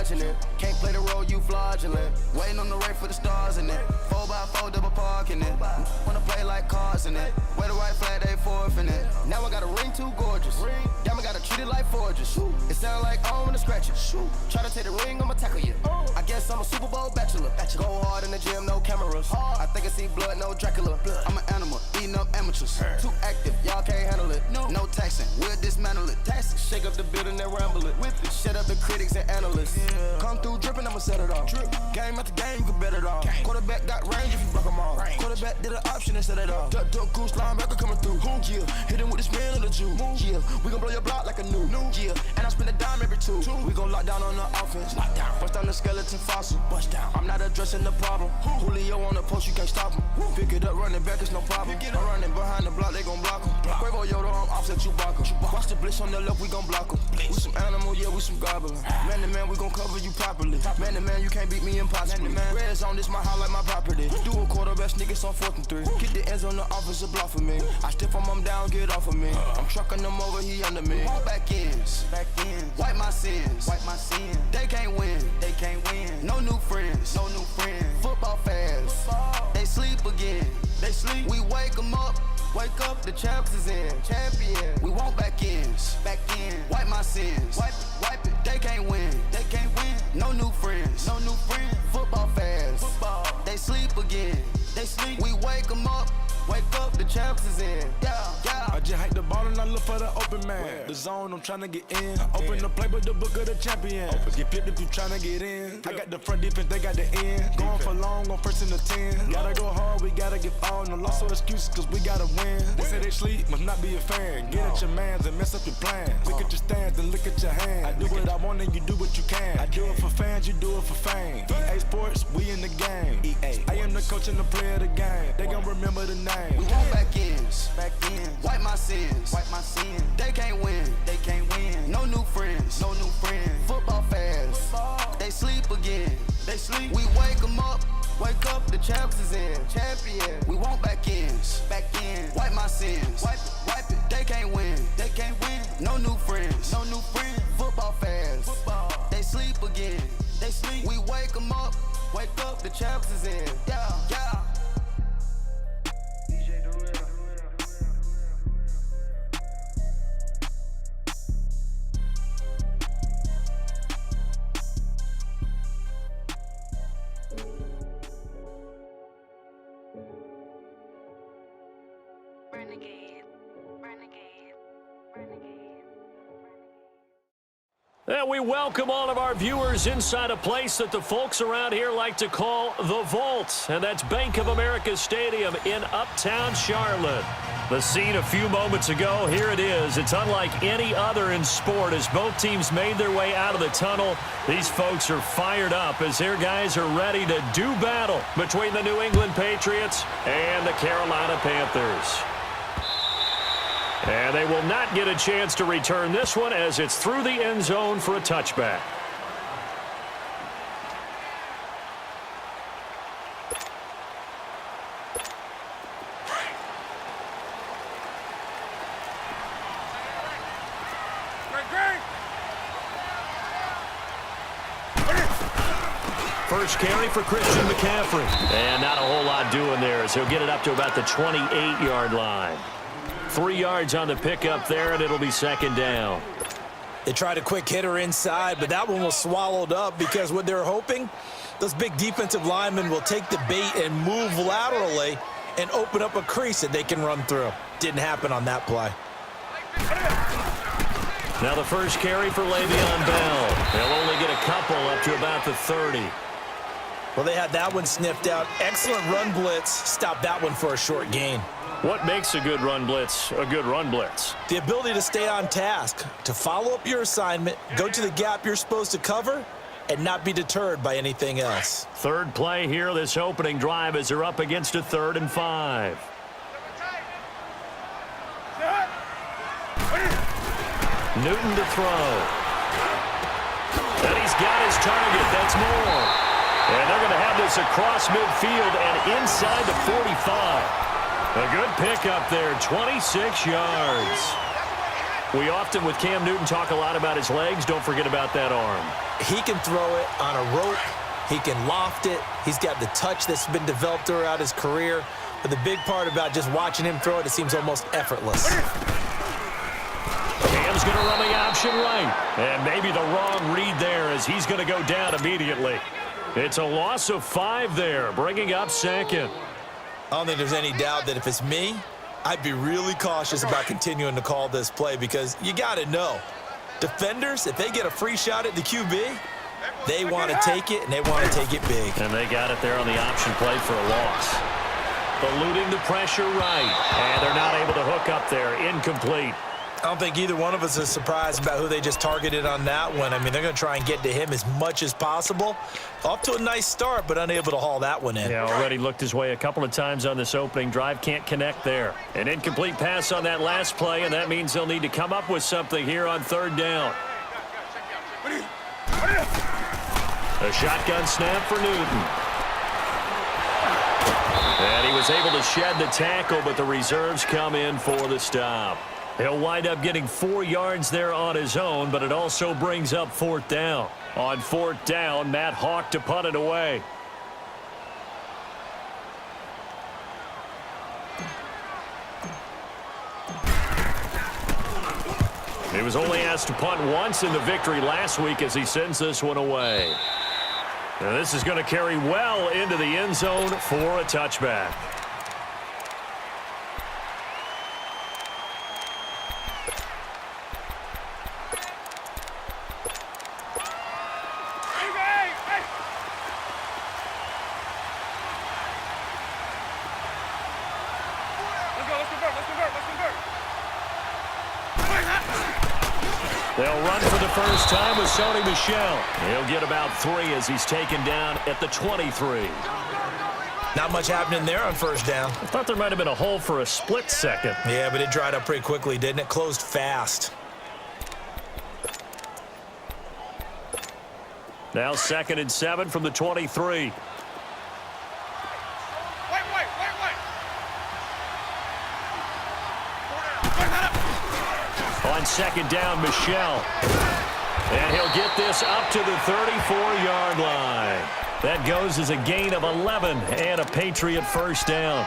watching it. Can't play the role, you fraudulent. Waiting on the race for the stars in it. 4x4 double parking it. Wanna play like cars in it. Wear the white flag, they forfeit it. Now I got a ring too gorgeous. Damn, I gotta treat it like forges. It sound like I'm gonna scratch it. Try to take the ring, I'ma tackle you. I guess I'm a Super Bowl bachelor. Go hard in the gym, no cameras. I think I see blood, no Dracula. I'm an animal, eating up amateurs. Too active, y'all can't handle it. No taxing, we'll dismantle it. Shake up the building and ramble it. Whip it, shut up the critics and analysts. Come through dripping, I'ma set it off. Game after game, you can bet it off. Quarterback got range if you block them off. Quarterback did an option and set it off. Duck goose linebacker coming through. Yeah, hit him with the spin of the Jew. Yeah, we gon' blow your block like a new. Yeah, and I spend a dime every two. We gon' lock down on the offense. Bust down the skeleton fossil. Bust down. I'm not addressing the problem. Julio on the post, you can't stop him. Pick it up, running back, it's no problem. I'm running behind the block, they gon' block him. Quavo Yoda, I'm offset Chewbacca. Watch the blitz on the left, we gon' block him. We some animal, yeah, we some gobbler. Man to man, we gon' cover you properly. Man to man, you can't beat me impossibly. Red zone, this my highlight, my property. Do a quarterback sneakers on 4th and 3. Get the ends on the offensive block for me. I stiff him, I'm down, get off of me. I'm trucking them over, he under me. Back ends, wipe my sins, They can't win, No new friends, Football fans, they sleep again. We wake them up. Wake up, the champs is in. Champion. We want back ends. Wipe my sins. Wipe it. They can't win. No new friends. Football fans. They sleep again. We wake them up. Wake up, the champs is in. Yeah. I just hike the ball and I look for the open man. The zone, I'm tryna get in. Open the playbook, the book of the champion. Get flipped if you tryna get in. I got the front defense, they got the end. Going for long, on 1st and the 10. Gotta go hard, we gotta give all. No loss or excuses, cause we gotta win. They say they sleep, must not be a fan. Get at your mans and mess up your plans. Look at your stands and look at your hands. I do what I want and you do what you can. I do it for fans, you do it for fame. EA Sports, we in the game. I am the coach and the player of the game. They gon' remember the name. We want back ends. Wipe my sins. They can't win. No new friends. Football fans. They sleep again. We wake them up. Wake up, the champs is in. Champion. We want back ends. Wipe my sins. Wipe it. They can't win. No new friends. Football fans. They sleep again. We wake them up. Wake up, the champs is in. Yeah. And we welcome all of our viewers inside a place that the folks around here like to call the Vault. And that's Bank of America Stadium in Uptown Charlotte. The scene a few moments ago, here it is. It's unlike any other in sport as both teams made their way out of the tunnel. These folks are fired up as their guys are ready to do battle between the New England Patriots and the Carolina Panthers. And they will not get a chance to return this one as it's through the end zone for a touchback. First carry for Christian McCaffrey. And not a whole lot doing there as he'll get it up to about the 28-yard line. 3 yards on the pickup there, and it'll be second down. They tried a quick hitter inside, but that one was swallowed up because what they're hoping, those big defensive linemen will take the bait and move laterally and open up a crease that they can run through. Didn't happen on that play. Now the first carry for Le'Veon Bell. They'll only get a couple up to about the 30. Well, they had that one sniffed out. Excellent run blitz. Stopped that one for a short gain. What makes a good run blitz a good run blitz? The ability to stay on task, to follow up your assignment, go to the gap you're supposed to cover, and not be deterred by anything else. Third play here, this opening drive as they're up against a 3rd and 5. Newton to throw. And he's got his target. That's more. And they're going to have this across midfield and inside the 45. A good pickup there, 26 yards. We often, with Cam Newton, talk a lot about his legs. Don't forget about that arm. He can throw it on a rope. He can loft it. He's got the touch that's been developed throughout his career. But the big part about just watching him throw it seems almost effortless. Cam's going to run the option right. And maybe the wrong read there as he's going to go down immediately. It's a loss of 5 there, bringing up second. I don't think there's any doubt that if it's me, I'd be really cautious about continuing to call this play because you got to know, defenders, if they get a free shot at the QB, they want to take it, and they want to take it big. And they got it there on the option play for a loss. Eluding the pressure right, and they're not able to hook up there. Incomplete. I don't think either one of us is surprised about who they just targeted on that one. I mean, they're going to try and get to him as much as possible. Off to a nice start, but unable to haul that one in. Yeah, already looked his way a couple of times on this opening drive. Can't connect there. An incomplete pass on that last play, and that means they'll need to come up with something here on 3rd down. A shotgun snap for Newton. And he was able to shed the tackle, but the reserves come in for the stop. He'll wind up getting 4 yards there on his own, but it also brings up 4th down. On 4th down, Matt Hawk to punt it away. He was only asked to punt once in the victory last week as he sends this one away. And this is going to carry well into the end zone for a touchback. They'll run for the first time with Sony Michel. He'll get about 3 as he's taken down at the 23. Not much happening there on 1st down. I thought there might have been a hole for a split second. Yeah, but it dried up pretty quickly, didn't it? Closed fast. Now 2nd and 7 from the 23. On 2nd down, Michel. And he'll get this up to the 34-yard line. That goes as a gain of 11 and a Patriot 1st down.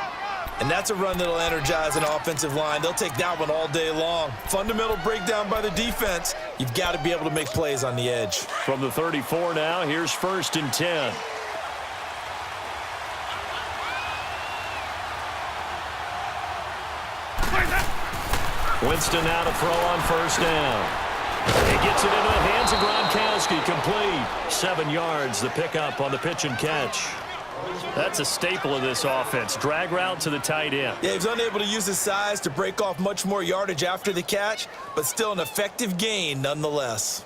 And that's a run that'll energize an offensive line. They'll take that one all day long. Fundamental breakdown by the defense. You've got to be able to make plays on the edge. From the 34 now, here's 1st and 10. Winston now to throw on 1st down. He gets it into the hands of Gronkowski, complete. 7 yards, the pickup on the pitch and catch. That's a staple of this offense. Drag route to the tight end. Yeah, he was unable to use his size to break off much more yardage after the catch, but still an effective gain nonetheless.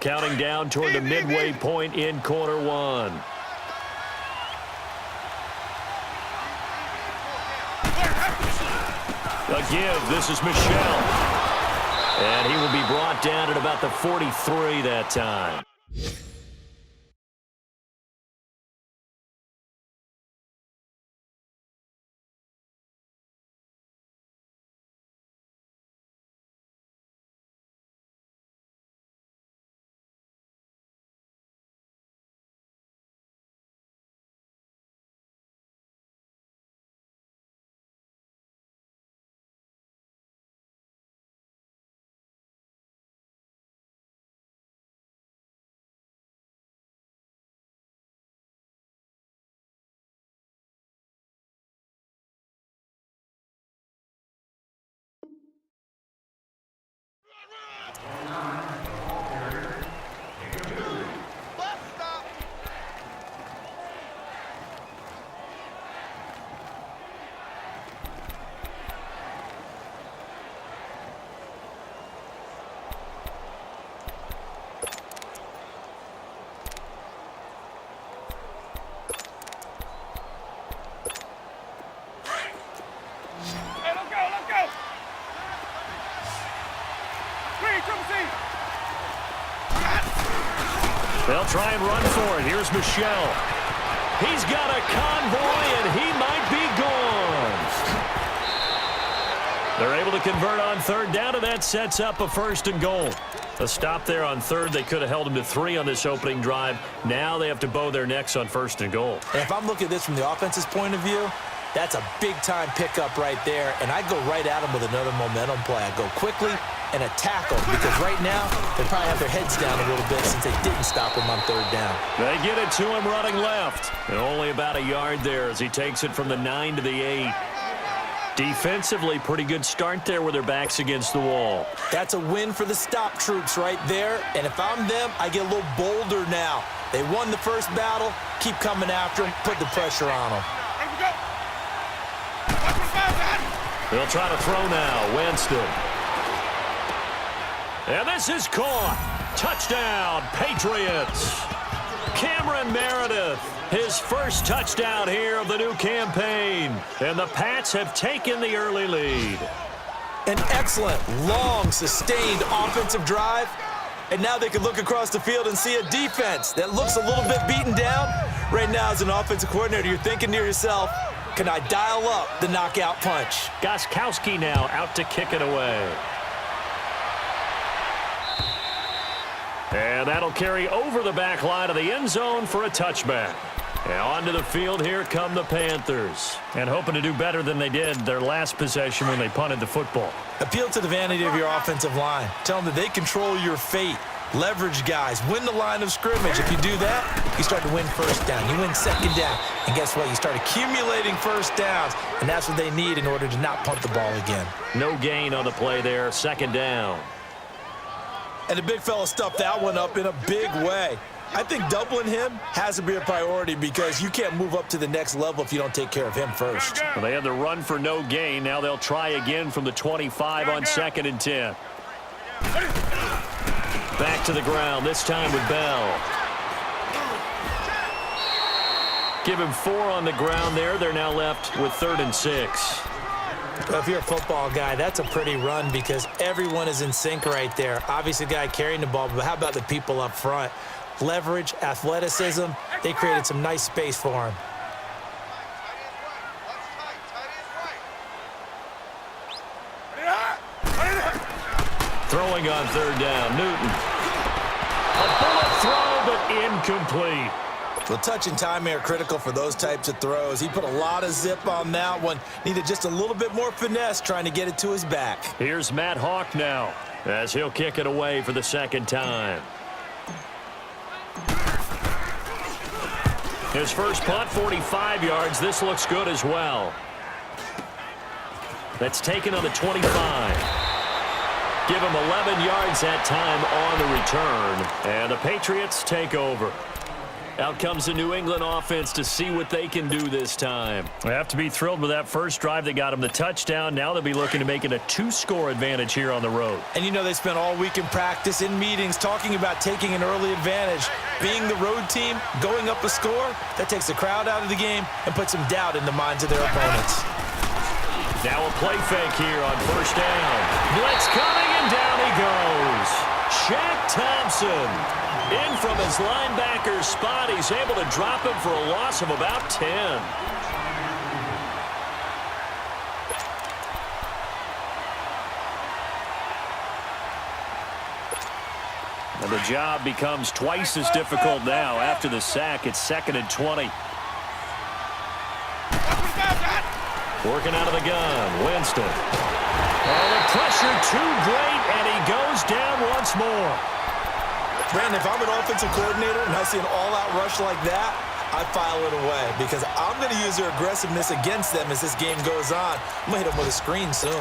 Counting down toward the midway point in quarter 1. A give. This is Michel. And he will be brought down at about the 43 that time. They'll try and run for it. Here's Michel. He's got a convoy, and he might be gone. They're able to convert on third down, and that sets up a 1st and goal. A stop there on third. They could have held him to 3 on this opening drive. Now they have to bow their necks on 1st and goal. And if I'm looking at this from the offense's point of view, that's a big-time pickup right there, and I'd go right at him with another momentum play. I'd go quickly and attack them because right now they probably have their heads down a little bit since they didn't stop him on third down. They get it to him running left. And only about a yard there as he takes it from the 9 to the 8. Defensively, pretty good start there with their backs against the wall. That's a win for the stop troops right there, and if I'm them, I get a little bolder now. They won the first battle, keep coming after them, put the pressure on them. They'll try to throw now. Winston. And this is caught. Touchdown, Patriots. Cameron Meredith, his first touchdown here of the new campaign. And the Pats have taken the early lead. An excellent, long, sustained offensive drive. And now they can look across the field and see a defense that looks a little bit beaten down. Right now, as an offensive coordinator, you're thinking to yourself, can I dial up the knockout punch? Gostkowski now out to kick it away. And that'll carry over the back line of the end zone for a touchback. And onto the field, here come the Panthers. And hoping to do better than they did their last possession when they punted the football. Appeal to the vanity of your offensive line. Tell them that they control your fate. Leverage guys. Win the line of scrimmage. If you do that, you start to win first down. You win second down. And guess what? You start accumulating first downs. And that's what they need in order to not punt the ball again. No gain on the play there. Second down. And the big fella stuffed that one up in a big way. I think doubling him has to be a priority because you can't move up to the next level if you don't take care of him first. Well, they had the run for no gain. Now they'll try again from the 25 on 2nd and 10. Back to the ground, this time with Bell. Give him 4 on the ground there. They're now left with 3rd and 6. Well, if you're a football guy, that's a pretty run because everyone is in sync right there. Obviously, the guy carrying the ball, but how about the people up front? Leverage, athleticism, they created some nice space for him. Throwing on 3rd down, Newton. A bullet throw, but incomplete. Well, touch and timing are critical for those types of throws. He put a lot of zip on that one. Needed just a little bit more finesse trying to get it to his back. Here's Matt Hawk now as he'll kick it away for the 2nd time. His first punt, 45 yards. This looks good as well. That's taken on the 25. Give him 11 yards that time on the return. And the Patriots take over. Out comes the New England offense to see what they can do this time. They have to be thrilled with that first drive. They got them the touchdown. Now they'll be looking to make it a 2-score advantage here on the road. And you know they spent all week in practice, in meetings, talking about taking an early advantage. Being the road team, going up a score, that takes the crowd out of the game and puts some doubt in the minds of their opponents. Now a play fake here on 1st down. Blitz coming, and down he goes. Shaq Thompson. In from his linebacker spot, he's able to drop him for a loss of about 10. And the job becomes twice as difficult now. After the sack, it's 2nd and 20. Working out of the gun, Winston. Oh, the pressure too great, and he goes down once more. Brandon, if I'm an offensive coordinator and I see an all-out rush like that, I file it away because I'm going to use their aggressiveness against them as this game goes on. I'm going to hit them with a screen soon.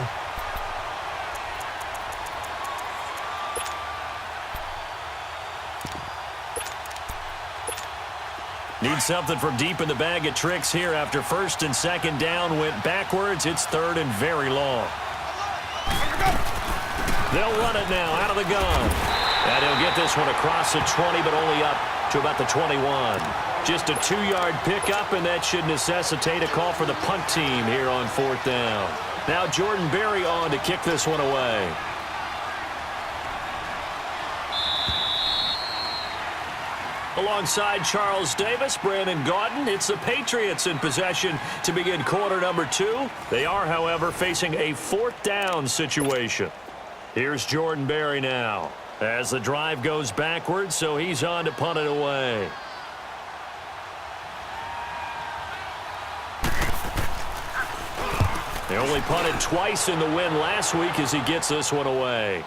Need something from deep in the bag of tricks here after 1st and 2nd down went backwards. It's 3rd and very long. They'll run it now out of the gun. And he'll get this one across the 20, but only up to about the 21. Just a 2-yard pickup, and that should necessitate a call for the punt team here on 4th down. Now Jordan Berry on to kick this one away. Alongside Charles Davis, Brandon Gaudin, it's the Patriots in possession to begin quarter number 2. They are, however, facing a 4th down situation. Here's Jordan Berry now as the drive goes backwards, so he's on to punt it away. They only punted twice in the win last week as he gets this one away.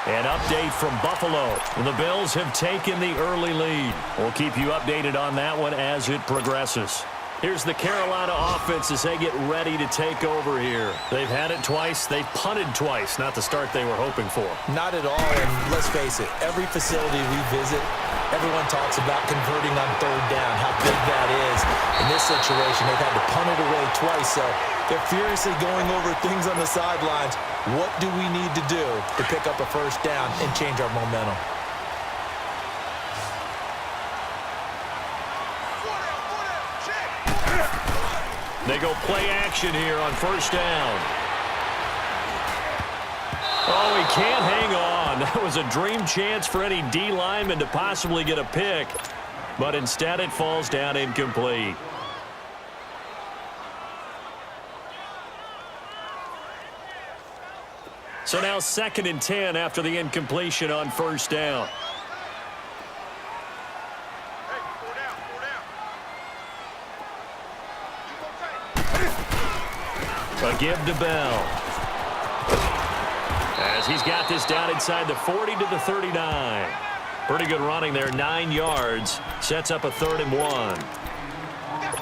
An update from Buffalo. The Bills have taken the early lead. We'll keep you updated on that one as it progresses. Here's the Carolina offense as they get ready to take over here. They've had it twice. They've punted twice. Not the start they were hoping for. Not at all, and let's face it, every facility we visit, everyone talks about converting on 3rd down, how big that is. In this situation, they've had to punt it away twice, so they're furiously going over things on the sidelines. What do we need to do to pick up a 1st down and change our momentum? They go play action here on 1st down. Oh, he can't hang on. That was a dream chance for any D lineman to possibly get a pick, but instead it falls down incomplete. So now 2nd and 10 after the incompletion on 1st down. A give to Bell. As he's got this down inside the 40 to the 39. Pretty good running there, 9 yards. Sets up a 3rd and 1.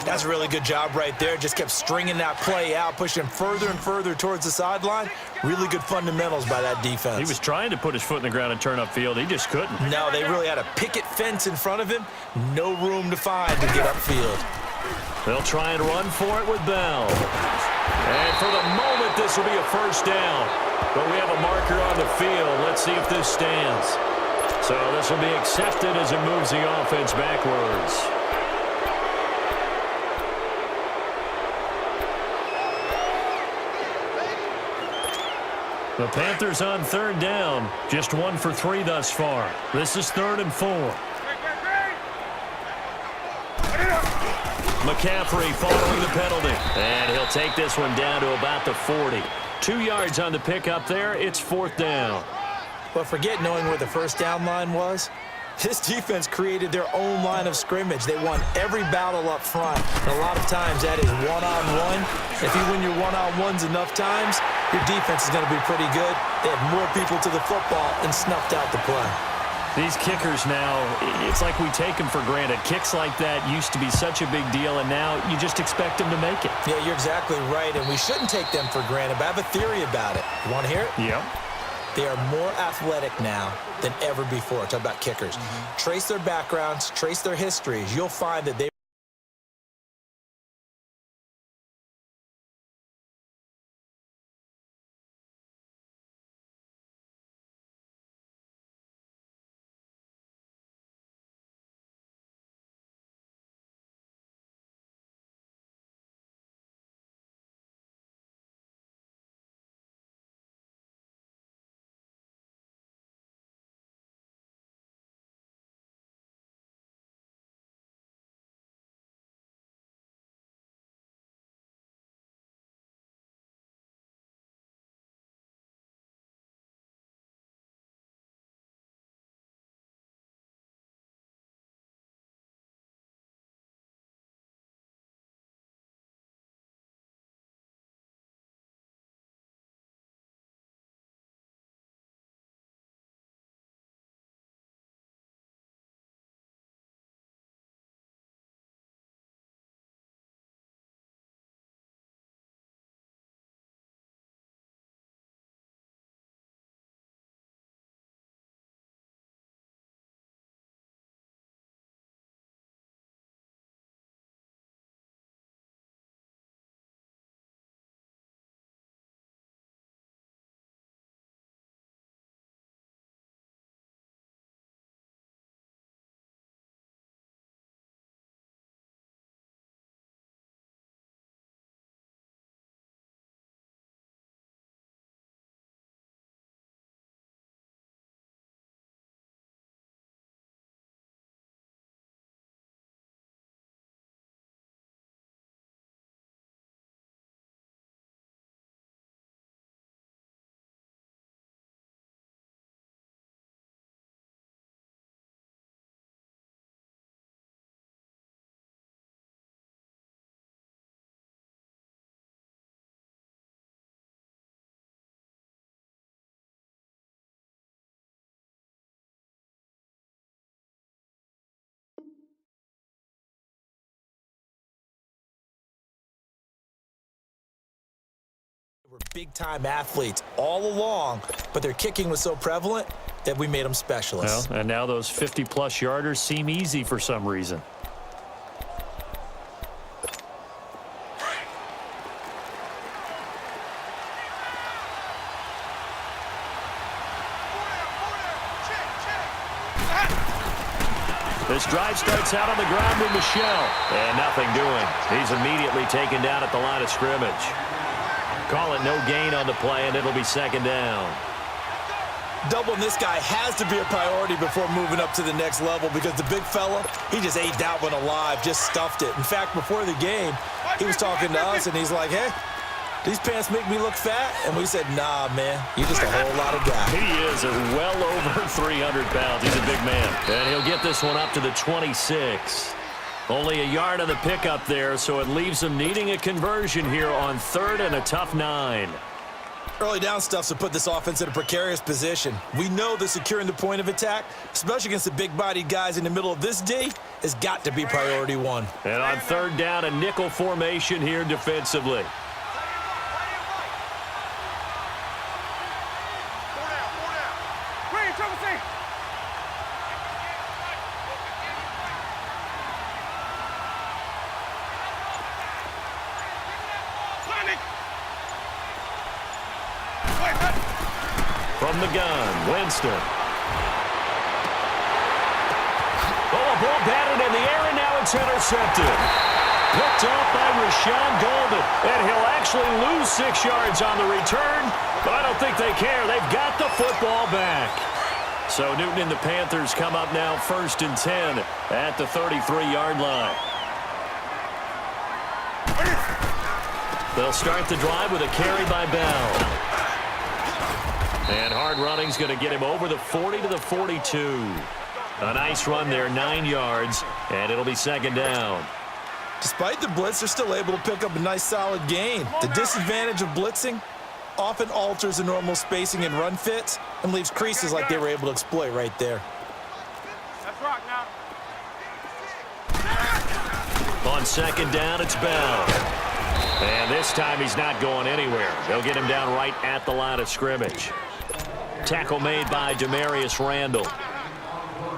That's a really good job right there. Just kept stringing that play out, pushing him further and further towards the sideline. Really good fundamentals by that defense. He was trying to put his foot in the ground and turn upfield. He just couldn't. No, they really had a picket fence in front of him. No room to find to get upfield. They'll try and run for it with Bell. And for the moment, this will be a 1st down. But we have a marker on the field. Let's see if this stands. So this will be accepted as it moves the offense backwards. The Panthers on 3rd down. Just 1 for 3 thus far. This is 3rd and 4. McCaffrey following the penalty. And he'll take this one down to about the 40. 2 yards on the pickup there. It's 4th down. But forget knowing where the 1st down line was. This defense created their own line of scrimmage. They won every battle up front. And a lot of times that is one-on-one. If you win your one-on-ones enough times, your defense is going to be pretty good. They have more people to the football and snuffed out the play. These kickers now, it's like we take them for granted. Kicks like that used to be such a big deal, and now you just expect them to make it. Yeah, you're exactly right, and we shouldn't take them for granted, but I have a theory about it. You want to hear it? Yep. They are more athletic now than ever before. Talk about kickers. Trace their backgrounds, trace their histories. You'll find that they Were big-time athletes all along, but their kicking was so prevalent that we made them specialists. Well, and now those 50-plus yarders seem easy for some reason. This drive starts out on the ground with Michelle, and nothing doing. He's immediately taken down at the line of scrimmage. Call it no gain on the play, and it'll be second down. Doubling this guy has to be a priority before moving up to the next level because the big fella, he just ate that one alive, just stuffed it. In fact, before the game, he was talking to us, and he's like, hey, these pants make me look fat? And we said, nah, man, you're just a whole lot of guy. He is well over 300 pounds. He's a big man. And he'll get this one up to the 26. Only a yard on the pickup there, so it leaves him needing a conversion here on third and a tough 9. Early down stuff to put this offense in a precarious position. We know that securing the point of attack, especially against the big-bodied guys in the middle of this D, has got to be priority 1. And on third down, a nickel formation here defensively. From the gun, Winston. Oh, a ball batted in the air, and now it's intercepted. Picked off by Rashawn Golden, and he'll actually lose 6 yards on the return, but I don't think they care. They've got the football back. So Newton and the Panthers come up now 1st and 10 at the 33-yard line. They'll start the drive with a carry by Bell. And hard running's going to get him over the 40 to the 42. A nice run there, 9 yards, and it'll be second down. Despite the blitz, they're still able to pick up a nice solid gain. The disadvantage of blitzing often alters the normal spacing and run fits and leaves creases like they were able to exploit right there. Let's rock now. On second down, it's Bell. And this time he's not going anywhere. They'll get him down right at the line of scrimmage. Tackle made by Demarius Randall.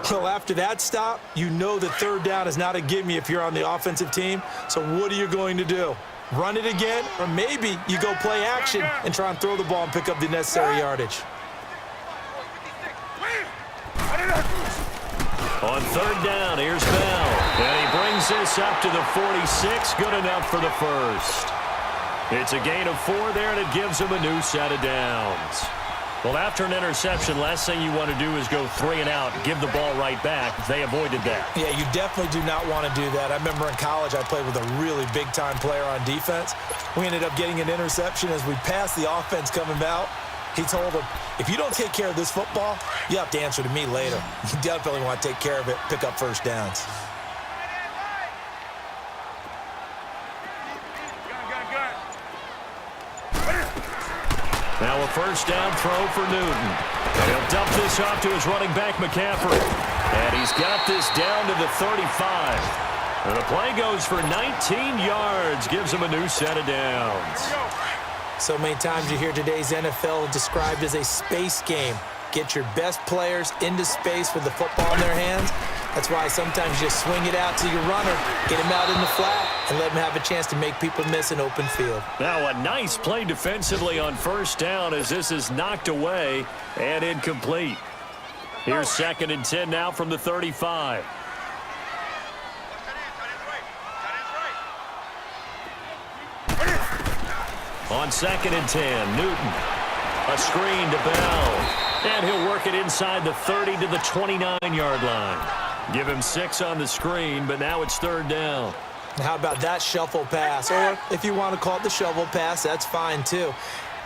Well, after that stop, you know that third down is not a gimme if you're on the offensive team. So what are you going to do? Run it again? Or maybe you go play action and try and throw the ball and pick up the necessary yardage. On third down, here's Bell. And he brings this up to the 46. Good enough for the first. It's a gain of 4 there, and it gives him a new set of downs. Well, after an interception, last thing you want to do is go 3 and out, give the ball right back. They avoided that. Yeah, you definitely do not want to do that. I remember in college I played with a really big-time player on defense. We ended up getting an interception as we passed the offense coming out. He told him, if you don't take care of this football, you have to answer to me later. You definitely want to take care of it, pick up first downs. Now a first down throw for Newton. And he'll dump this off to his running back, McCaffrey. And he's got this down to the 35. And the play goes for 19 yards, gives him a new set of downs. So many times you hear today's NFL described as a space game. Get your best players into space with the football in their hands. That's why sometimes you just swing it out to your runner, get him out in the flat, and let him have a chance to make people miss an open field. Now a nice play defensively on first down as this is knocked away and incomplete. Here's 2nd and 10 now from the 35. On 2nd and 10, Newton. A screen to Bell. And he'll work it inside the 30 to the 29-yard line. Give him 6 on the screen, but now it's third down. How about that shuffle pass? Or if you want to call it the shovel pass, that's fine too.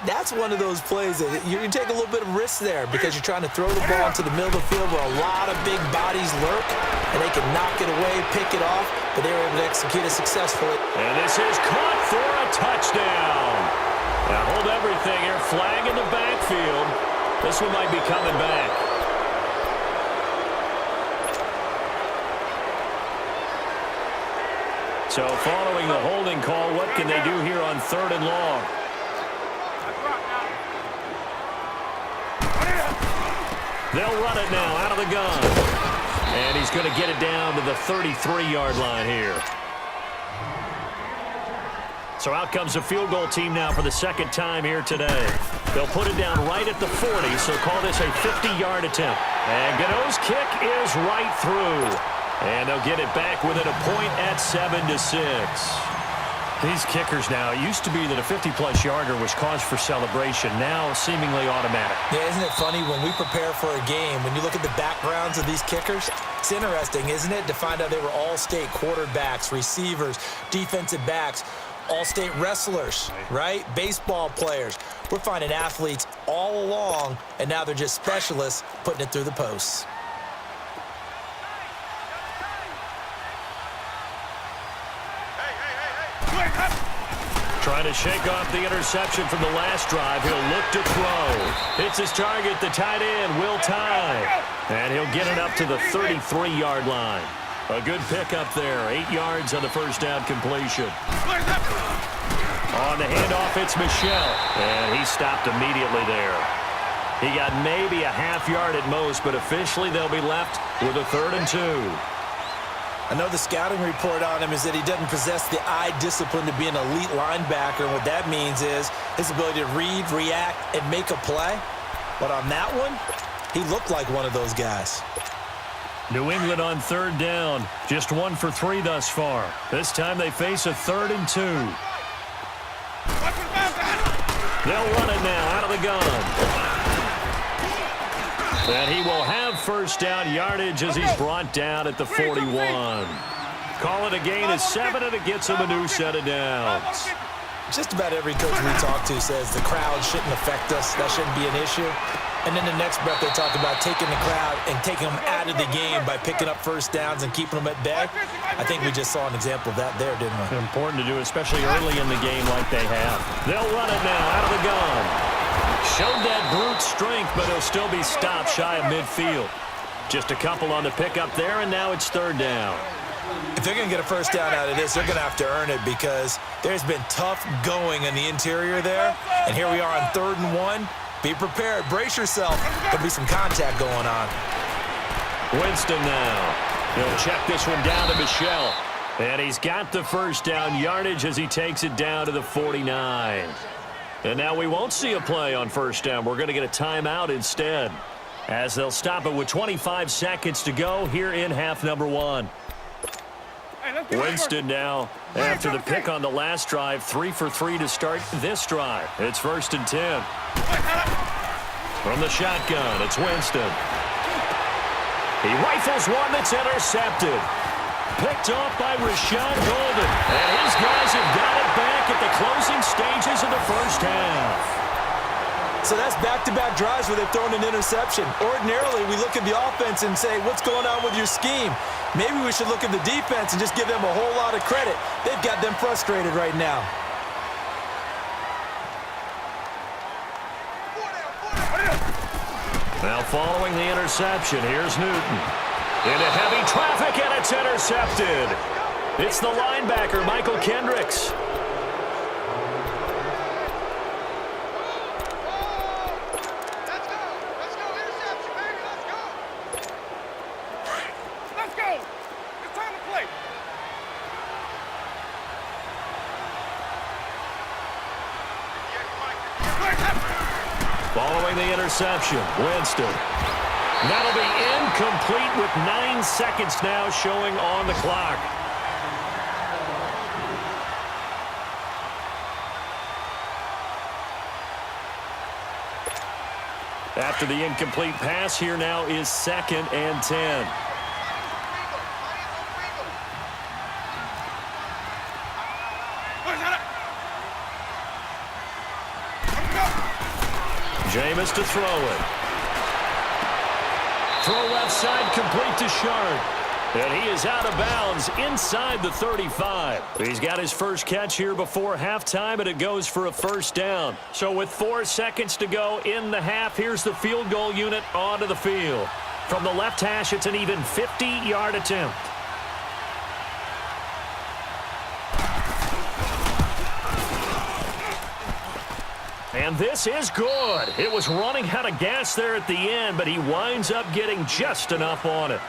That's one of those plays that you take a little bit of risk there because you're trying to throw the ball into the middle of the field where a lot of big bodies lurk, and they can knock it away, pick it off, but they were able to execute it successfully. And this is caught for a touchdown. Now hold everything here. Flag in the backfield. This one might be coming back. So following the holding call, what can they do here on 3rd and long? They'll run it now out of the gun. And he's going to get it down to the 33-yard line here. So out comes the field goal team now for the second time here today. They'll put it down right at the 40, so call this a 50-yard attempt. And Gano's kick is right through. And they'll get it back within a point at 7-6. These kickers now, it used to be that a 50-plus yarder was cause for celebration, now seemingly automatic. Yeah, isn't it funny when we prepare for a game, when you look at the backgrounds of these kickers, it's interesting, isn't it, to find out they were all-state quarterbacks, receivers, defensive backs, all-state wrestlers, right? Baseball players. We're finding athletes all along, and now they're just specialists putting it through the posts. Trying to shake off the interception from the last drive. He'll look to throw. Hits his target, the tight end, Will Tye. And he'll get it up to the 33-yard line. A good pickup there. 8 yards on the first down completion. On the handoff, it's Michelle. And he stopped immediately there. He got maybe a half yard at most, but officially they'll be left with a 3rd and 2. I know the scouting report on him is that he doesn't possess the eye discipline to be an elite linebacker, and what that means is his ability to read, react, and make a play. But on that one, he looked like one of those guys. New England on 3rd down. Just 1 for 3 thus far. This time they face a 3rd and 2. They'll run it now out of the gun. And he will have first down yardage as he's brought down at the 41. Call it a gain of 7, and it gets him a new set of downs. Just about every coach we talk to says the crowd shouldn't affect us. That shouldn't be an issue. And then the next breath they talk about taking the crowd and taking them out of the game by picking up first downs and keeping them at bay. I think we just saw an example of that there, didn't we? Important to do, especially early in the game like they have. They'll run it now out of the gun. Showed that brute strength, but he'll still be stopped shy of midfield. Just a couple on the pickup there, and now it's 3rd down. If they're going to get a first down out of this, they're going to have to earn it because there's been tough going in the interior there. And here we are on 3rd and 1. Be prepared. Brace yourself. There'll be some contact going on. Winston now. He'll check this one down to Michelle. And he's got the first down yardage as he takes it down to the 49. And now we won't see a play on first down. We're going to get a timeout instead, as they'll stop it with 25 seconds to go here in half number 1. Winston now, after the pick on the last drive, 3 for 3 to start this drive. It's 1st and 10. From the shotgun, it's Winston. He rifles one that's intercepted. Picked off by Rashawn Golden. And his guys have got it back at the closing stages of the first half. So that's back-to-back drives where they've thrown an interception. Ordinarily, we look at the offense and say, what's going on with your scheme? Maybe we should look at the defense and just give them a whole lot of credit. They've got them frustrated right now. Now following the interception, here's Newton. Into heavy traffic, and it's intercepted. It's the linebacker, Michael Kendricks. Following the interception, Winston. That'll be incomplete with 9 seconds now showing on the clock. After the incomplete pass, here now is 2nd and 10. Jameis to throw it. Throw left side, complete to Sharp. And he is out of bounds inside the 35. He's got his first catch here before halftime, and it goes for a first down. So with 4 seconds to go in the half, here's the field goal unit onto the field. From the left hash, it's an even 50-yard attempt. And And this is good. It was running out of gas there at the end, but he winds up getting just enough on it.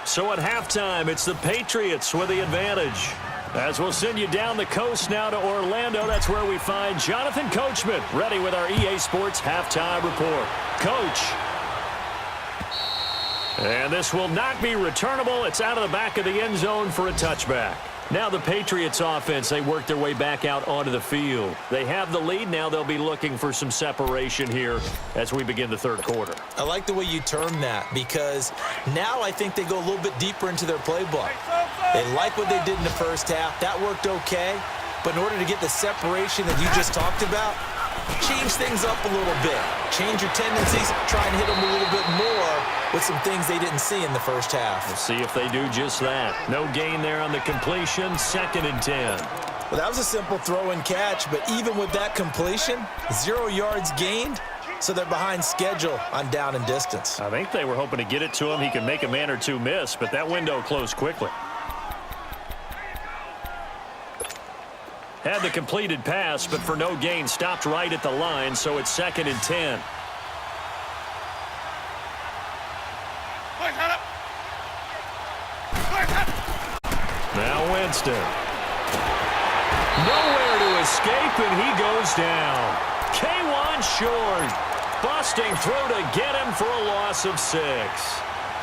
So at halftime, it's the Patriots with the advantage. As we'll send you down the coast now to Orlando, that's where we find Jonathan Coachman, ready with our EA Sports Halftime Report. Coach. And this will not be returnable. It's out of the back of the end zone for a touchback. Now the Patriots offense, they work their way back out onto the field. They have the lead. Now they'll be looking for some separation here as we begin the third quarter. I like the way you term that because now I think they go a little bit deeper into their playbook. They like what they did in the first half. That worked okay. But in order to get the separation that you just talked about, change things up a little bit. Change your tendencies. Try and hit them a little bit more with some things they didn't see in the first half. We'll see if they do just that. No gain there on the completion. 2nd and 10. Well, that was a simple throw and catch, but even with that completion, 0 yards gained, so they're behind schedule on down and distance. I think they were hoping to get it to him. He could make a man or two miss, but that window closed quickly. Had the completed pass, but for no gain, stopped right at the line, so it's 2nd and 10. Now Winston. Nowhere to escape, and he goes down. K1 short. Busting through to get him for a loss of 6.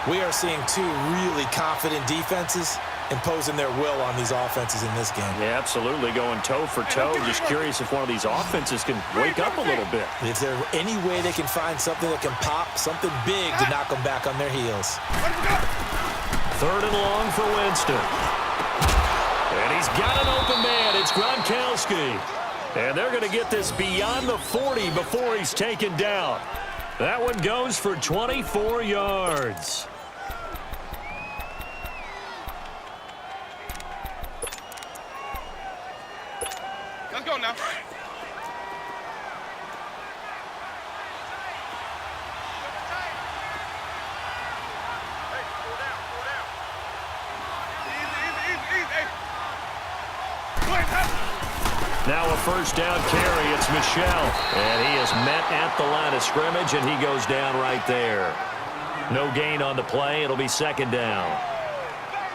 We are seeing two really confident defenses imposing their will on these offenses in this game. Yeah, absolutely, going toe for toe. Just curious if one of these offenses can wake up a little bit. If there's any way they can find something that can pop, something big to knock them back on their heels. 3rd and long for Winston. And he's got an open man. It's Gronkowski. And they're going to get this beyond the 40 before he's taken down. That one goes for 24 yards. Let's go now. Now a 1st down carry. It's Michel. And he is met at the line of scrimmage, and he goes down right there. No gain on the play. It'll be 2nd down.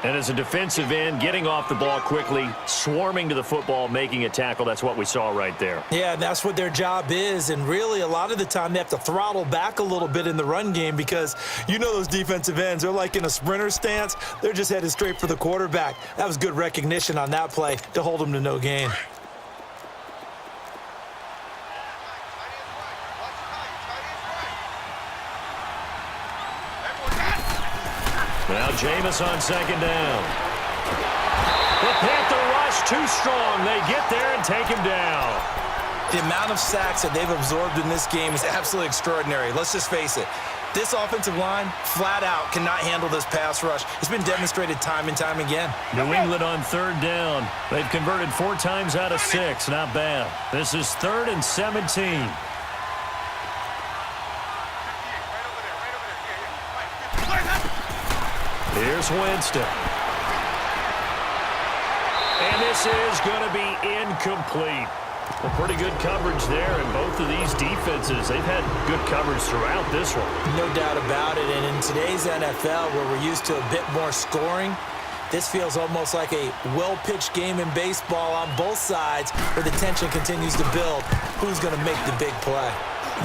And as a defensive end, getting off the ball quickly, swarming to the football, making a tackle, that's what we saw right there. Yeah, that's what their job is. And really, a lot of the time, they have to throttle back a little bit in the run game because you know those defensive ends, they're like in a sprinter stance. They're just headed straight for the quarterback. That was good recognition on that play to hold them to no gain. Now Jameis on 2nd down. The Panther rush too strong. They get there and take him down. The amount of sacks that they've absorbed in this game is absolutely extraordinary. Let's just face it. This offensive line, flat out, cannot handle this pass rush. It's been demonstrated time and time again. New England on 3rd down. They've converted 4 times out of 6. Not bad. This is 3rd and 17. Here's Winston. And this is going to be incomplete. Well, pretty good coverage there, and both of these defenses, they've had good coverage throughout this one. No doubt about it, and in today's NFL, where we're used to a bit more scoring, this feels almost like a well-pitched game in baseball on both sides where the tension continues to build. Who's going to make the big play?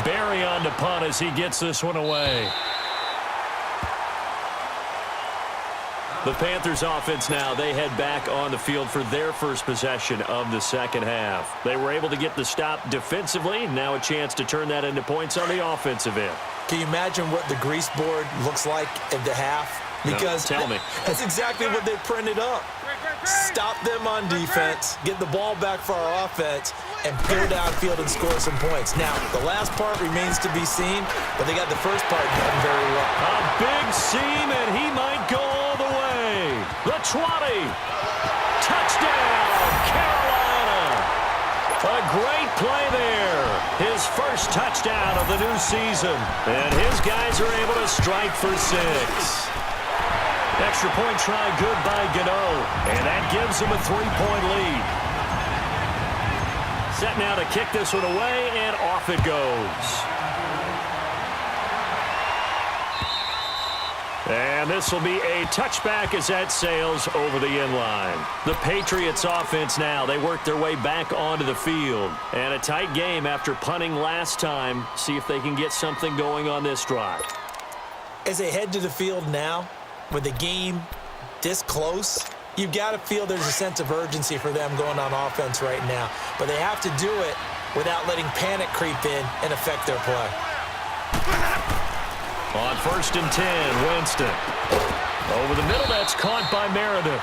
Barry on the punt as he gets this one away. The Panthers offense now, they head back on the field for their first possession of the 2nd half. They were able to get the stop defensively. Now a chance to turn that into points on the offensive end. Can you imagine what the grease board looks like at the half? Because no, tell me. That's exactly what they printed up. Stop them on defense, get the ball back for our offense, and go downfield and score some points. Now, the last part remains to be seen, but they got the first part done very well. A big seam, and he might go all the way. The 20. Touchdown, Carolina. A great play there. His first touchdown of the new season. And his guys are able to strike for 6. Extra point try good by Gano. And that gives him a 3-point lead. Set now to kick this one away, and off it goes. And this will be a touchback as that sails over the inline. The Patriots offense now, they work their way back onto the field. And a tight game after punting last time. See if they can get something going on this drive. As they head to the field now, with the game this close, you've got to feel there's a sense of urgency for them going on offense right now. But they have to do it without letting panic creep in and affect their play. On 1st and 10, Winston. Over the middle, that's caught by Meredith.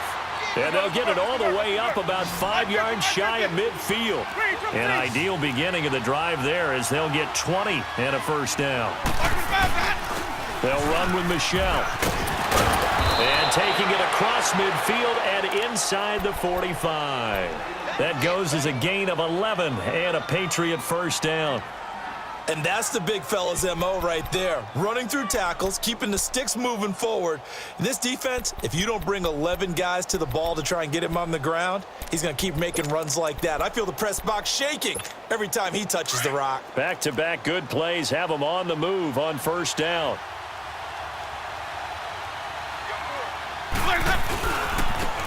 And they'll get it all the way up about 5 yards shy of midfield. An ideal beginning of the drive there as they'll get 20 and a first down. They'll run with Michelle. And taking it across midfield and inside the 45. That goes as a gain of 11 and a Patriot first down. And that's the big fella's MO right there. Running through tackles, keeping the sticks moving forward. This defense, if you don't bring 11 guys to the ball to try and get him on the ground, he's going to keep making runs like that. I feel the press box shaking every time he touches the rock. Back-to-back good plays have him on the move on first down.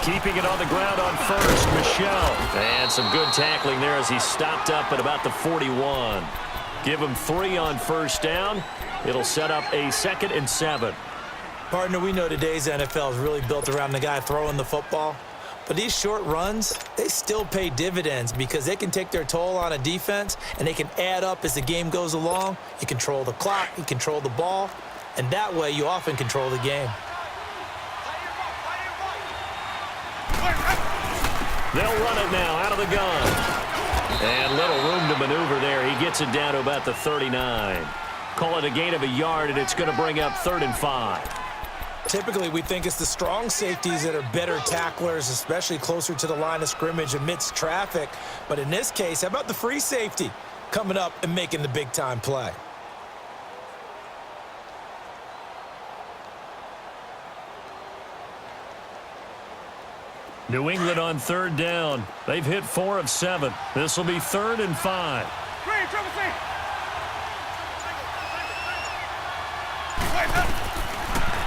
Keeping it on the ground on first, Michelle. And some good tackling there as he stopped up at about the 41. Give him 3 on first down. It'll set up a 2nd and 7. Partner, we know today's NFL is really built around the guy throwing the football. But these short runs, they still pay dividends because they can take their toll on a defense and they can add up as the game goes along. You control the clock, you control the ball, and that way you often control the game. They'll run it now out of the gun. And little room to maneuver there. He gets it down to about the 39. Call it a gain of a yard, and it's going to bring up 3rd and 5. Typically, we think it's the strong safeties that are better tacklers, especially closer to the line of scrimmage amidst traffic. But in this case, how about the free safety coming up and making the big-time play? New England on 3rd down. They've hit 4 of 7. This will be 3rd and 5.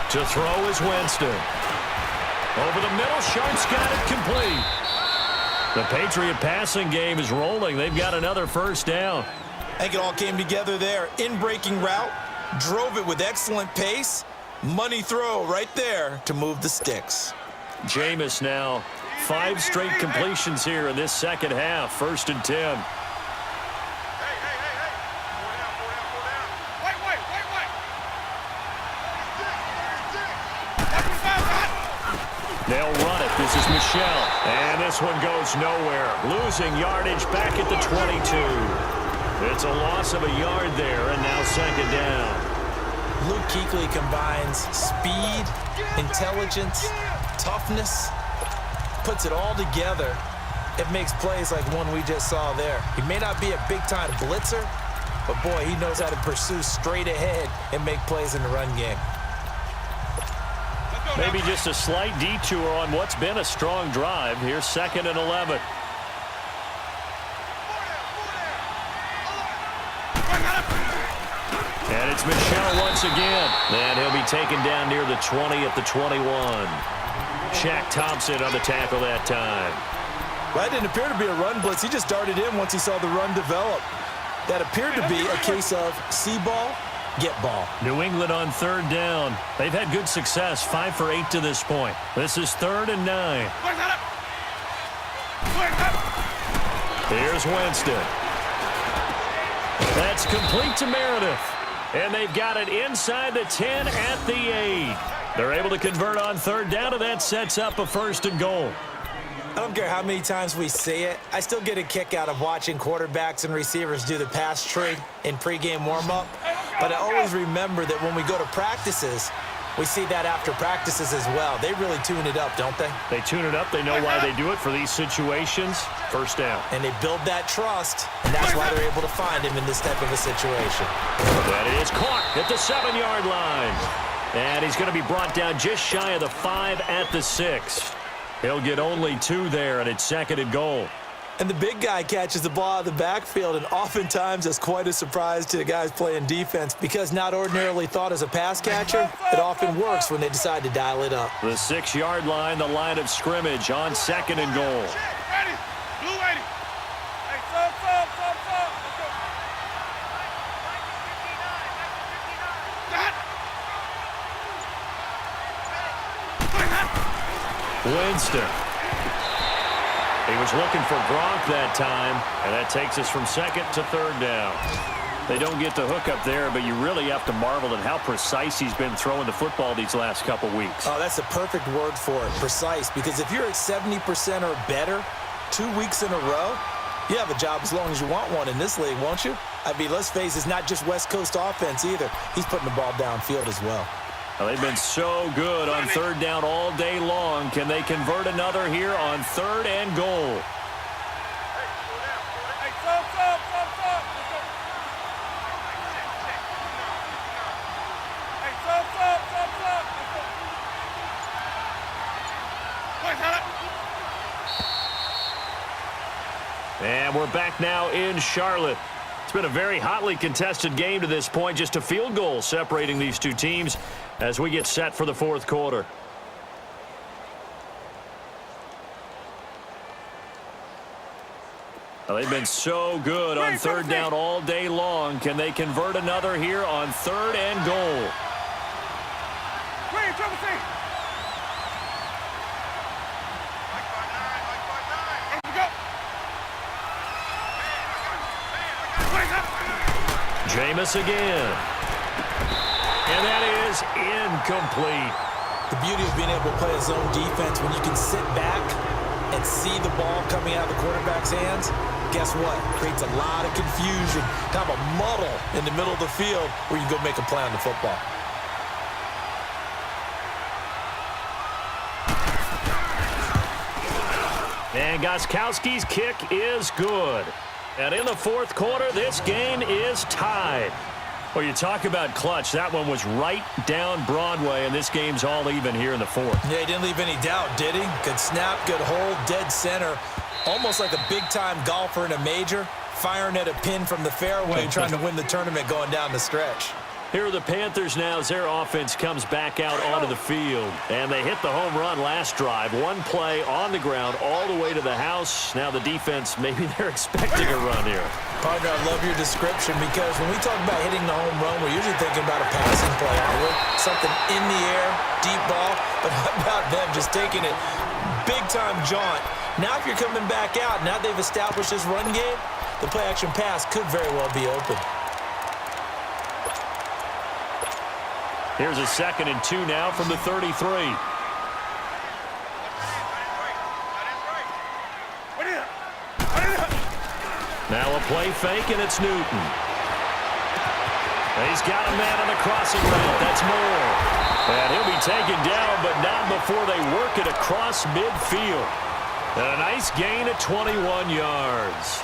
To throw is Winston. Over the middle, Sharp's got it complete. The Patriot passing game is rolling. They've got another first down. I think it all came together there. In-breaking route, drove it with excellent pace. Money throw right there to move the sticks. Jameis now 5 straight completions here in this second half. 1st and 10. They'll run it. This is Michelle. And this one goes nowhere. Losing yardage back at the 22. It's a loss of a yard there, and now 2nd down. Luke Kuechly combines speed, intelligence, toughness, puts it all together. It makes plays like one we just saw there. He may not be a big-time blitzer, but boy, he knows how to pursue straight ahead and make plays in the run game. Maybe just a slight detour on what's been a strong drive. Here's 2nd and 11. And it's Michelle once again. And he'll be taken down near the 20 at the 21. Shaq Thompson on the tackle that time. Well, that didn't appear to be a run blitz. He just darted in once he saw the run develop. That appeared to be a case of see ball, get ball. New England on 3rd down. They've had good success, 5 for 8 to this point. This is 3rd and 9. Here's Winston. That's complete to Meredith. And they've got it inside the 10 at the 8. They're able to convert on 3rd down, and that sets up a 1st and goal. I don't care how many times we see it. I still get a kick out of watching quarterbacks and receivers do the pass tree in pregame warm-up. But I always remember that when we go to practices, we see that after practices as well. They really tune it up, don't they? They tune it up. They know why they do it for these situations. 1st down. And they build that trust, and that's why they're able to find him in this type of a situation. That is caught at the 7-yard line. And he's going to be brought down just shy of the 5 at the 6. He'll get only 2 there, and it's 2nd and goal. And the big guy catches the ball out of the backfield, and oftentimes it's quite a surprise to the guys playing defense because not ordinarily thought as a pass catcher, it often works when they decide to dial it up. The 6-yard line, the line of scrimmage on 2nd and goal. Ready. Blue 80. Hey, stop. Let's go. Winston. He was looking for Gronk that time, and that takes us from 2nd to 3rd down. They don't get the hook up there, but you really have to marvel at how precise he's been throwing the football these last couple weeks. Oh, that's the perfect word for it, precise, because if you're at 70% or better 2 weeks in a row, you have a job as long as you want one in this league, won't you? I mean, let's face it, it's not just West Coast offense either. He's putting the ball downfield as well. Well, they've been so good on 3rd down all day long. Can they convert another here on 3rd and goal? Hey, stop. Hey, stop. And we're back now in Charlotte. It's been a very hotly contested game to this point. Just a field goal separating these two teams as we get set for the 4th quarter. Well, they've been so good on 3rd down all day long. Can they convert another here on 3rd and goal? Jameis again. And that is incomplete. The beauty of being able to play a zone defense when you can sit back and see the ball coming out of the quarterback's hands, guess what? Creates a lot of confusion, kind of a muddle in the middle of the field where you can go make a play on the football. And Gostkowski's kick is good. And in the 4th quarter, this game is tied. Well, you talk about clutch. That one was right down Broadway, and this game's all even here in the 4th. Yeah, he didn't leave any doubt, did he? Good snap, good hold, dead center. Almost like a big-time golfer in a major, firing at a pin from the fairway, trying to win the tournament going down the stretch. Here are the Panthers now as their offense comes back out onto the field. And they hit the home run last drive. One play on the ground all the way to the house. Now the defense, maybe they're expecting a run here. Partner, I love your description because when we talk about hitting the home run, we're usually thinking about a passing play, aren't we? Something in the air, deep ball. But how about them just taking it big-time jaunt? Now if you're coming back out, now they've established this run game, the play-action pass could very well be open. Here's a 2nd and 2 now from the 33. Now a play fake, and it's Newton. And he's got a man on the crossing route. That's Moore. And he'll be taken down, but not before they work it across midfield. And a nice gain at 21 yards.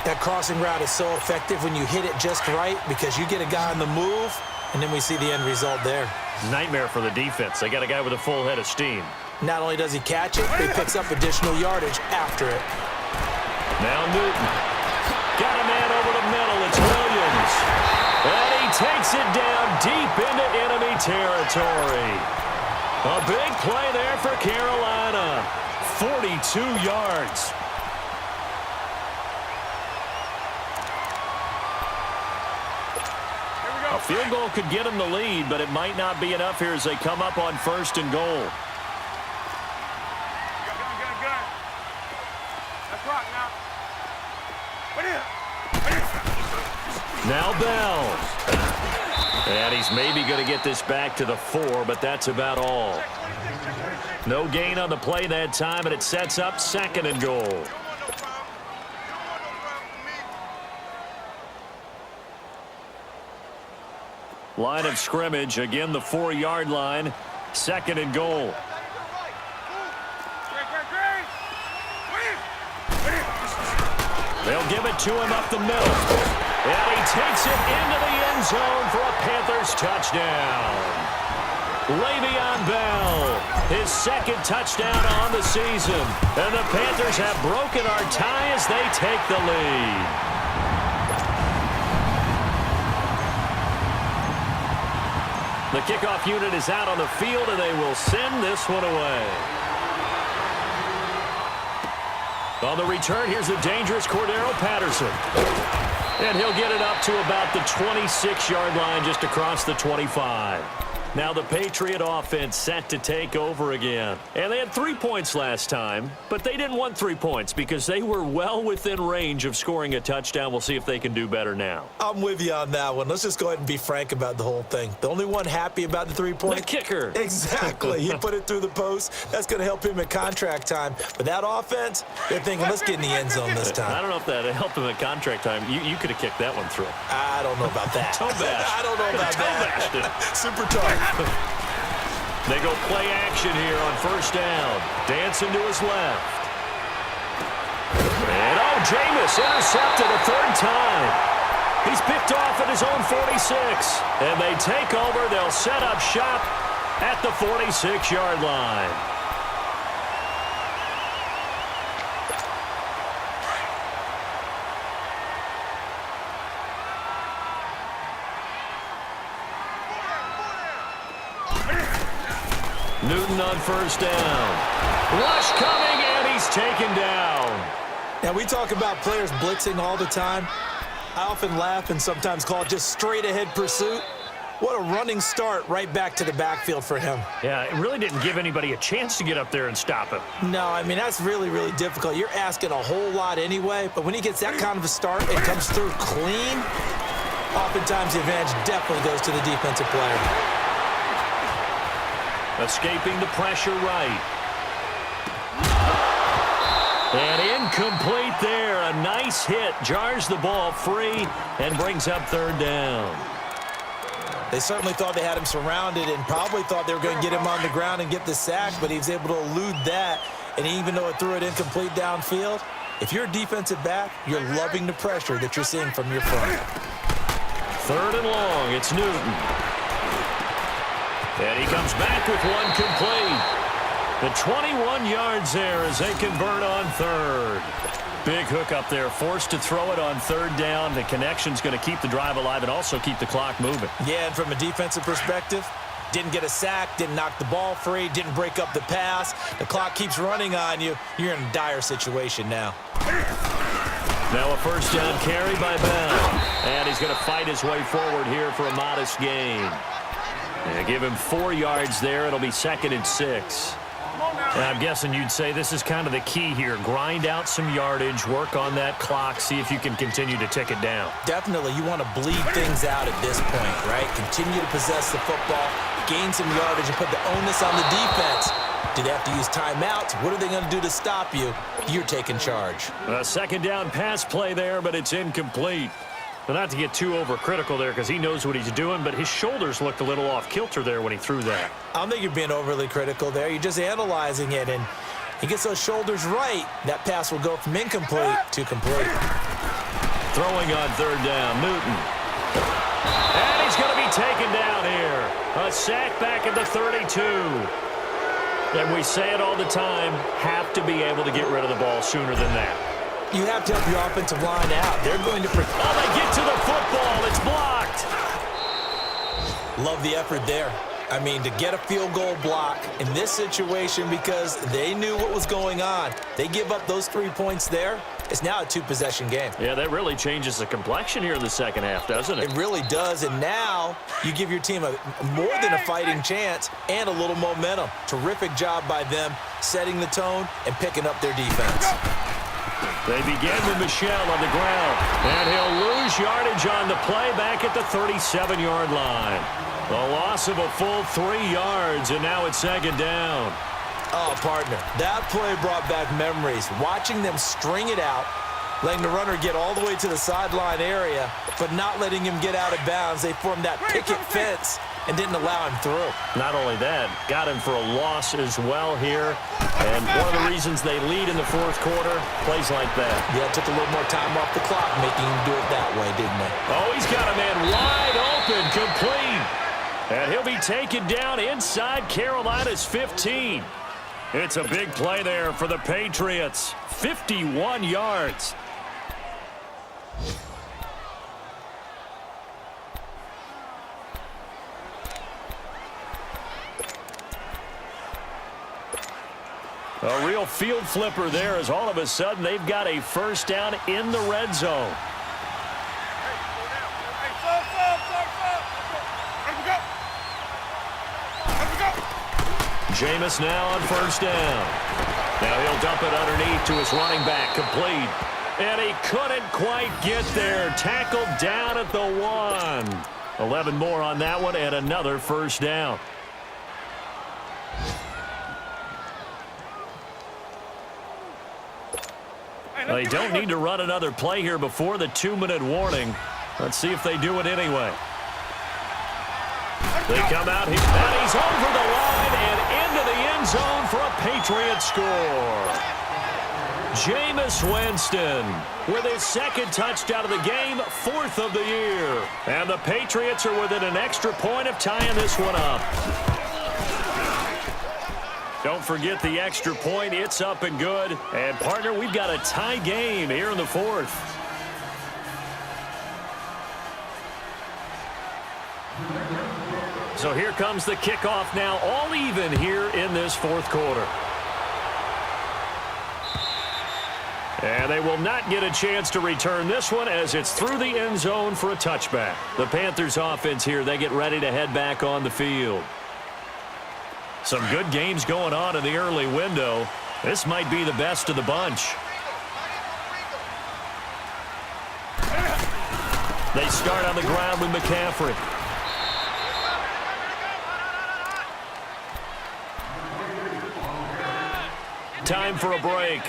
That crossing route is so effective when you hit it just right because you get a guy on the move, and then we see the end result there. Nightmare for the defense. They got a guy with a full head of steam. Not only does he catch it, but he picks up additional yardage after it. Now Newton. Got a man over the middle. It's Williams. And he takes it down deep into enemy territory. A big play there for Carolina. 42 yards. A field goal could get them the lead, but it might not be enough here as they come up on 1st and goal. Good. Let's rock now. Now Bell. And he's maybe going to get this back to the 4, but that's about all. No gain on the play that time, and it sets up 2nd and goal. Line of scrimmage, again the 4-yard line, 2nd and goal. They'll give it to him up the middle. And he takes it into the end zone for a Panthers touchdown. Le'Veon Bell, his second touchdown on the season. And the Panthers have broken our tie as they take the lead. The kickoff unit is out on the field, and they will send this one away. On the return, here's the dangerous Cordero Patterson. And he'll get it up to about the 26-yard line, just across the 25. Now the Patriot offense set to take over again. And they had 3 points last time, but they didn't want 3 points because they were well within range of scoring a touchdown. We'll see if they can do better now. I'm with you on that one. Let's just go ahead and be frank about the whole thing. The only one happy about the 3-point? The kicker. Exactly. He put it through the post. That's going to help him at contract time. But that offense, they're thinking, let's get in the end zone this time. I don't know if that helped him at contract time. You could have kicked that one through. I don't know about that. Toe bash. I don't know about that. Super tough. They go play action here on first down. Dancing to his left. And Jameis intercepted a third time. He's picked off at his own 46. And they take over. They'll set up shop at the 46-yard line. Newton on first down. Rush coming, and he's taken down. Now, we talk about players blitzing all the time. I often laugh and sometimes call it just straight-ahead pursuit. What a running start right back to the backfield for him. Yeah, it really didn't give anybody a chance to get up there and stop him. No, I mean, that's really, really difficult. You're asking a whole lot anyway, but when he gets that kind of a start and comes through clean, oftentimes the advantage definitely goes to the defensive player. Escaping the pressure right. And incomplete there. A nice hit. Jars the ball free and brings up third down. They certainly thought they had him surrounded and probably thought they were going to get him on the ground and get the sack, but he was able to elude that. And even though it threw it incomplete downfield, if you're a defensive back, you're loving the pressure that you're seeing from your front. Third and long. It's Newton. And he comes back with one complete. The 21 yards there as they convert on third. Big hook up there, forced to throw it on third down. The connection's going to keep the drive alive and also keep the clock moving. Yeah, and from a defensive perspective, didn't get a sack, didn't knock the ball free, didn't break up the pass. The clock keeps running on you. You're in a dire situation now. Now a first down carry by Bell. And he's going to fight his way forward here for a modest gain. And give him 4 yards there. It'll be 2nd and 6. And I'm guessing you'd say this is kind of the key here. Grind out some yardage, work on that clock, see if you can continue to tick it down. Definitely. You want to bleed things out at this point, right? Continue to possess the football, gain some yardage, and put the onus on the defense. Do they have to use timeouts? What are they going to do to stop you? You're taking charge. A second down pass play there, but it's incomplete. Well, not to get too overcritical there because he knows what he's doing, but his shoulders looked a little off kilter there when he threw that. I don't think you're being overly critical there. You're just analyzing it, and he gets those shoulders right. That pass will go from incomplete to complete. Throwing on third down, Newton. And he's going to be taken down here. A sack back at the 32. And we say it all the time, have to be able to get rid of the ball sooner than that. You have to help your offensive line out. They're going to... Oh, they get to the football. It's blocked. Love the effort there. I mean, to get a field goal block in this situation because they knew what was going on. They give up those 3 points there. It's now a 2-possession game. Yeah, that really changes the complexion here in the second half, doesn't it? It really does, and now you give your team a more than a fighting chance and a little momentum. Terrific job by them setting the tone and picking up their defense. They begin with Michel on the ground, and he'll lose yardage on the play back at the 37-yard line. A loss of a full 3 yards, and now it's second down. Oh, partner, that play brought back memories. Watching them string it out, letting the runner get all the way to the sideline area, but not letting him get out of bounds. They formed that picket fence and didn't allow him through. Not only that, got him for a loss as well here. And one of the reasons they lead in the fourth quarter, plays like that. Yeah, it took a little more time off the clock, making him do it that way, didn't they? Oh, he's got a man wide open, complete. And he'll be taken down inside Carolina's 15. It's a big play there for the Patriots. 51 yards. A real field flipper there as all of a sudden they've got a first down in the red zone. Jameis now on first down. Now he'll dump it underneath to his running back, complete. And he couldn't quite get there. Tackled down at the 1. 11 more on that one and another first down. They don't need to run another play here before the 2-minute warning. Let's see if they do it anyway. They come out here, and he's over the line and into the end zone for a Patriot score. Jameis Winston with his second touchdown of the game, 4th of the year. And the Patriots are within an extra point of tying this one up. Don't forget the extra point. It's up and good. And, partner, we've got a tie game here in the 4th. So here comes the kickoff now, all even here in this 4th quarter. And they will not get a chance to return this one as it's through the end zone for a touchback. The Panthers offense here, they get ready to head back on the field. Some good games going on in the early window. This might be the best of the bunch. They start on the ground with McCaffrey. Time for a break.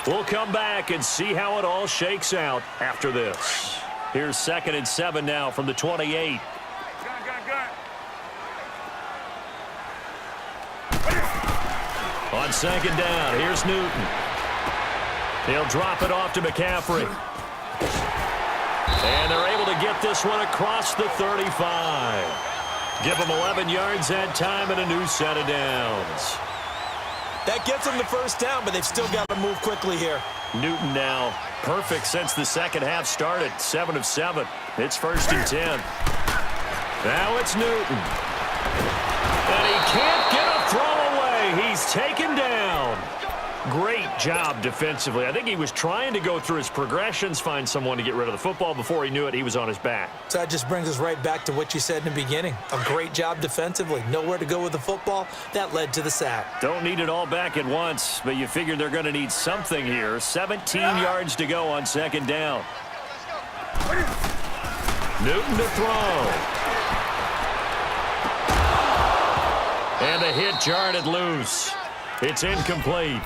We'll come back and see how it all shakes out after this. Here's 2nd and 7 now from the 28. On 2nd down, here's Newton. He'll drop it off to McCaffrey. And they're able to get this one across the 35. Give them 11 yards that time and a new set of downs. That gets them the first down, but they've still got to move quickly here. Newton now perfect since the second half started. 7 of 7. It's 1st and 10. Now it's Newton. And he can't get a throw away. He's taken down. Great job defensively. I think he was trying to go through his progressions, find someone to get rid of the football. Before he knew it, he was on his back. So that just brings us right back to what you said in the beginning. A great job defensively. Nowhere to go with the football. That led to the sack. Don't need it all back at once, but you figure they're going to need something here. 17 yards to go on 2nd down. Newton to throw. And the hit jarred it loose. It's incomplete.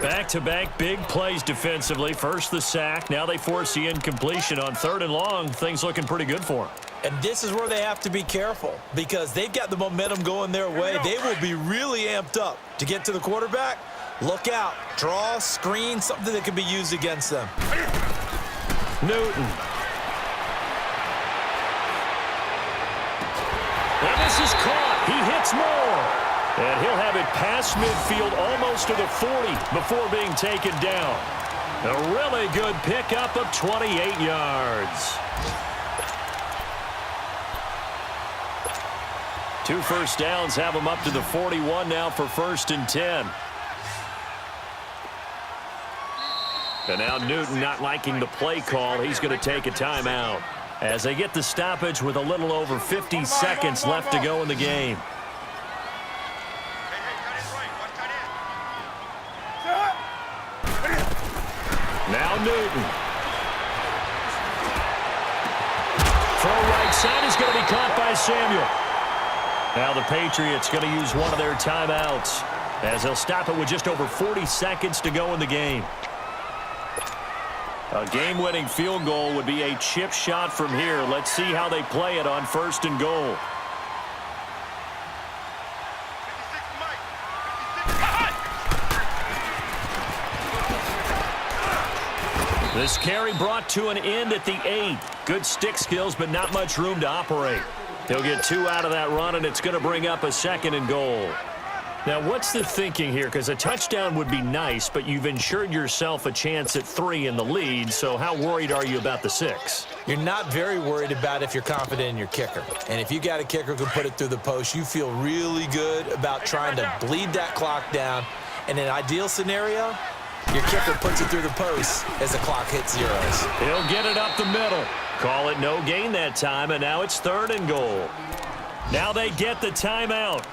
Back-to-back big plays defensively. First the sack. Now they force the incompletion on 3rd and long. Things looking pretty good for them. And this is where they have to be careful because they've got the momentum going their way. They will be really amped up to get to the quarterback. Look out. Draw, screen, something that can be used against them. Newton. And this is caught. He hits more. And he'll have it past midfield almost to the 40 before being taken down. A really good pickup of 28 yards. 2 first downs have him up to the 41 now for 1st and 10. And now Newton not liking the play call. He's going to take a timeout as they get the stoppage with a little over 50 seconds left to go in the game. Now Newton. Throw right side is going to be caught by Samuel. Now the Patriots going to use one of their timeouts as they'll stop it with just over 40 seconds to go in the game. A game-winning field goal would be a chip shot from here. Let's see how they play it on 1st and goal. This carry brought to an end at the 8. Good stick skills, but not much room to operate. He'll get 2 out of that run, and it's going to bring up a 2nd and goal. Now, what's the thinking here? Because a touchdown would be nice, but you've ensured yourself a chance at 3 in the lead, so how worried are you about the 6? You're not very worried about if you're confident in your kicker. And if you got a kicker who can put it through the post, you feel really good about trying to bleed that clock down. In an ideal scenario, your kicker puts it through the post as the clock hits zeros. He'll get it up the middle. Call it no gain that time, and now it's 3rd and goal. Now they get the timeout.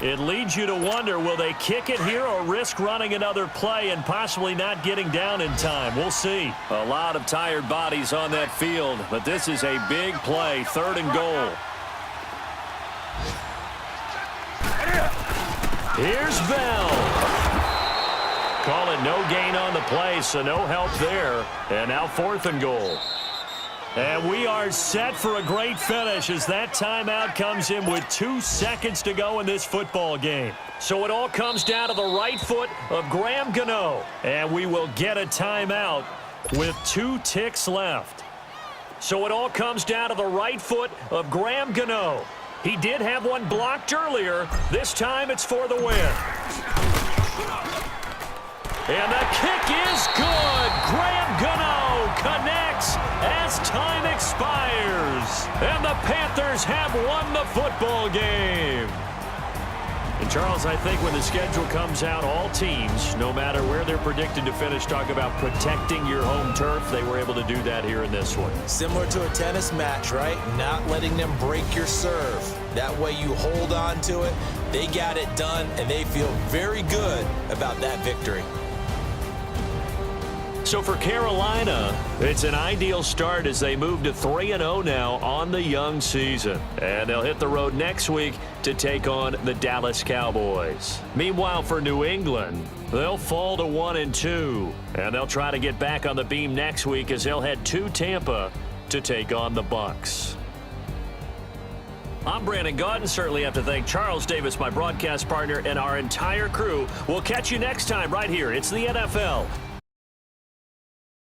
It leads you to wonder, will they kick it here or risk running another play and possibly not getting down in time? We'll see. A lot of tired bodies on that field, but this is a big play, 3rd and goal. Here's Bell. Call it no gain on the play, so no help there. And now 4th and goal. And we are set for a great finish as that timeout comes in with 2 seconds to go in this football game. So it all comes down to the right foot of Graham Gano. And we will get a timeout with 2 ticks left. So it all comes down to the right foot of Graham Gano. He did have one blocked earlier. This time it's for the win. And the kick is good. Graham Gano connects as time expires. And the Panthers have won the football game. And Charles, I think when the schedule comes out, all teams, no matter where they're predicted to finish, talk about protecting your home turf. They were able to do that here in this one. Similar to a tennis match, right? Not letting them break your serve. That way you hold on to it. They got it done, and they feel very good about that victory. So for Carolina, it's an ideal start as they move to 3-0 now on the young season. And they'll hit the road next week to take on the Dallas Cowboys. Meanwhile, for New England, they'll fall to 1-2. And they'll try to get back on the beam next week as they'll head to Tampa to take on the Bucs. I'm Brandon Gaudin. Certainly have to thank Charles Davis, my broadcast partner, and our entire crew. We'll catch you next time right here. It's the NFL